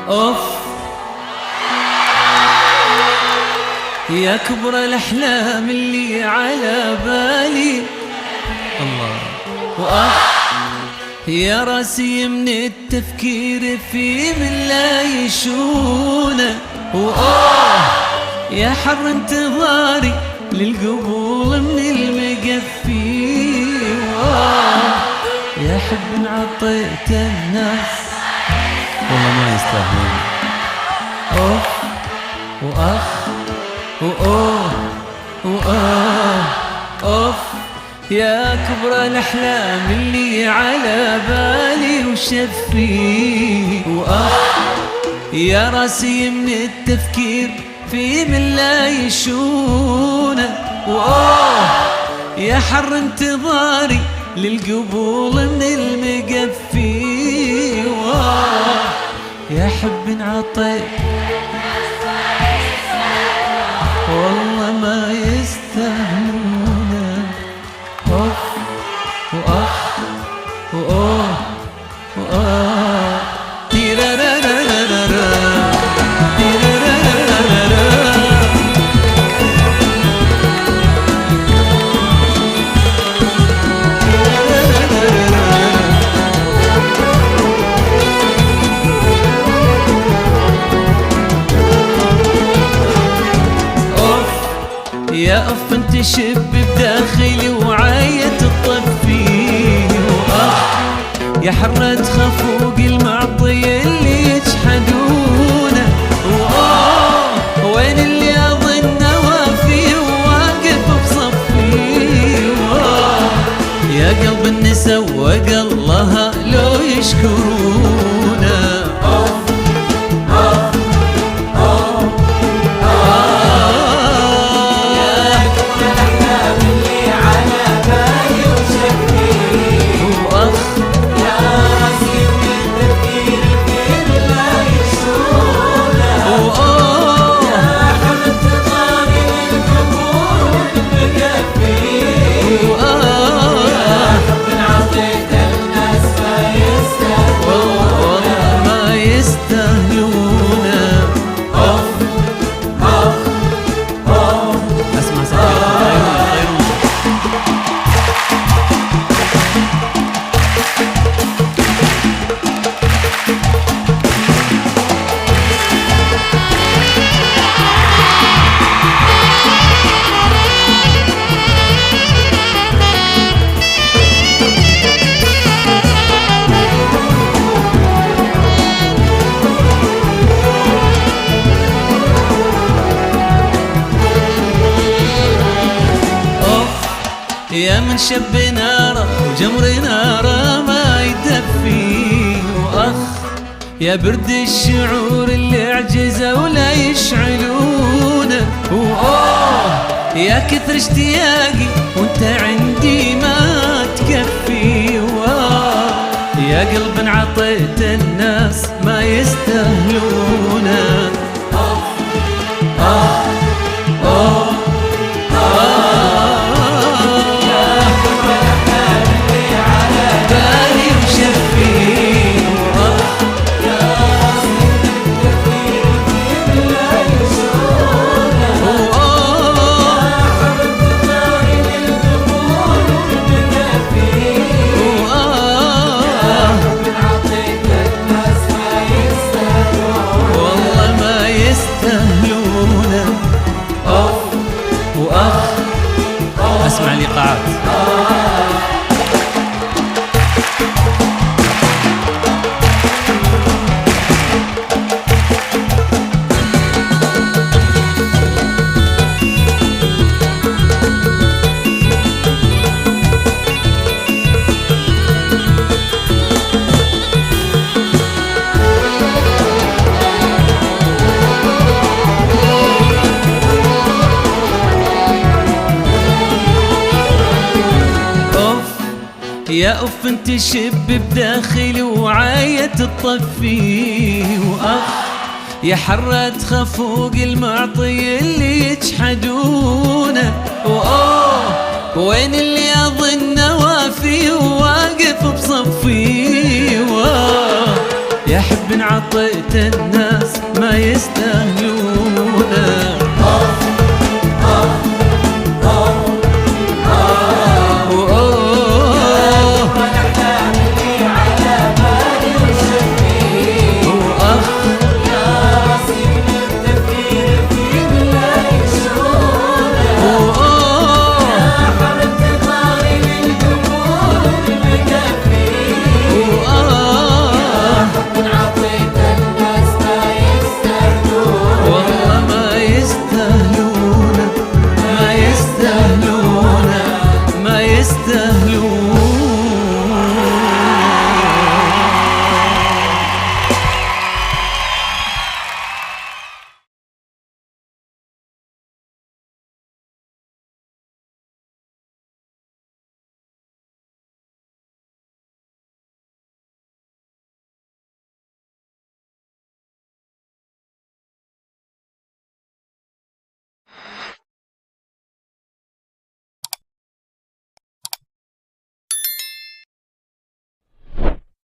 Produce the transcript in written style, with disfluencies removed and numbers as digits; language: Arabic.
اوف يا كبر الأحلام اللي على بالي، الله وأخ يا راسي من التفكير في من لا يشونه، وأوه يا حر انتظاري للقبول من المقفي، وأوه يا حب انعطيت الناس والله ما يستاهلون. أوف وأخ وأوه وآه أوف يا كبر الأحلام اللي على بالي وشفي، وآه يا راسي من التفكير في من لا يشونه، وآه يا حر انتظاري للقبول من المقفي، وآه يا حب انعطيت والله ما يستاهلونه. أوف وأخ وأوه وآه تيرارارارارا تيرارارارارا. يا أف انت شب بداخلي وعاية تطفي، وأخ يا حرة خفوق المعطي اللي يجحدونه، وآه وين اللي أظن وافي وواقف بصفي، وآه يا قلب النسا وقلها لو يشكرونه. يا من شب ناره وجمر ناره ما يدفي، وأخ يا برد الشعور اللي عجزوا ولا يشعلونه، وأوه يا كثر اشتياقي وانت عندي ما تكفي، وآه يا قلب انعطيت الناس ما يستاهلونه. اسمع الايقاعات. يا أف انت شب بداخلي وعاية تطفي، وأخ يا حرة خفوق المعطي اللي يجحدونه، وأوه وين اللي أظن وافي وواقف بصفي، وآه يا حب عطيت الناس ما يستاهلون.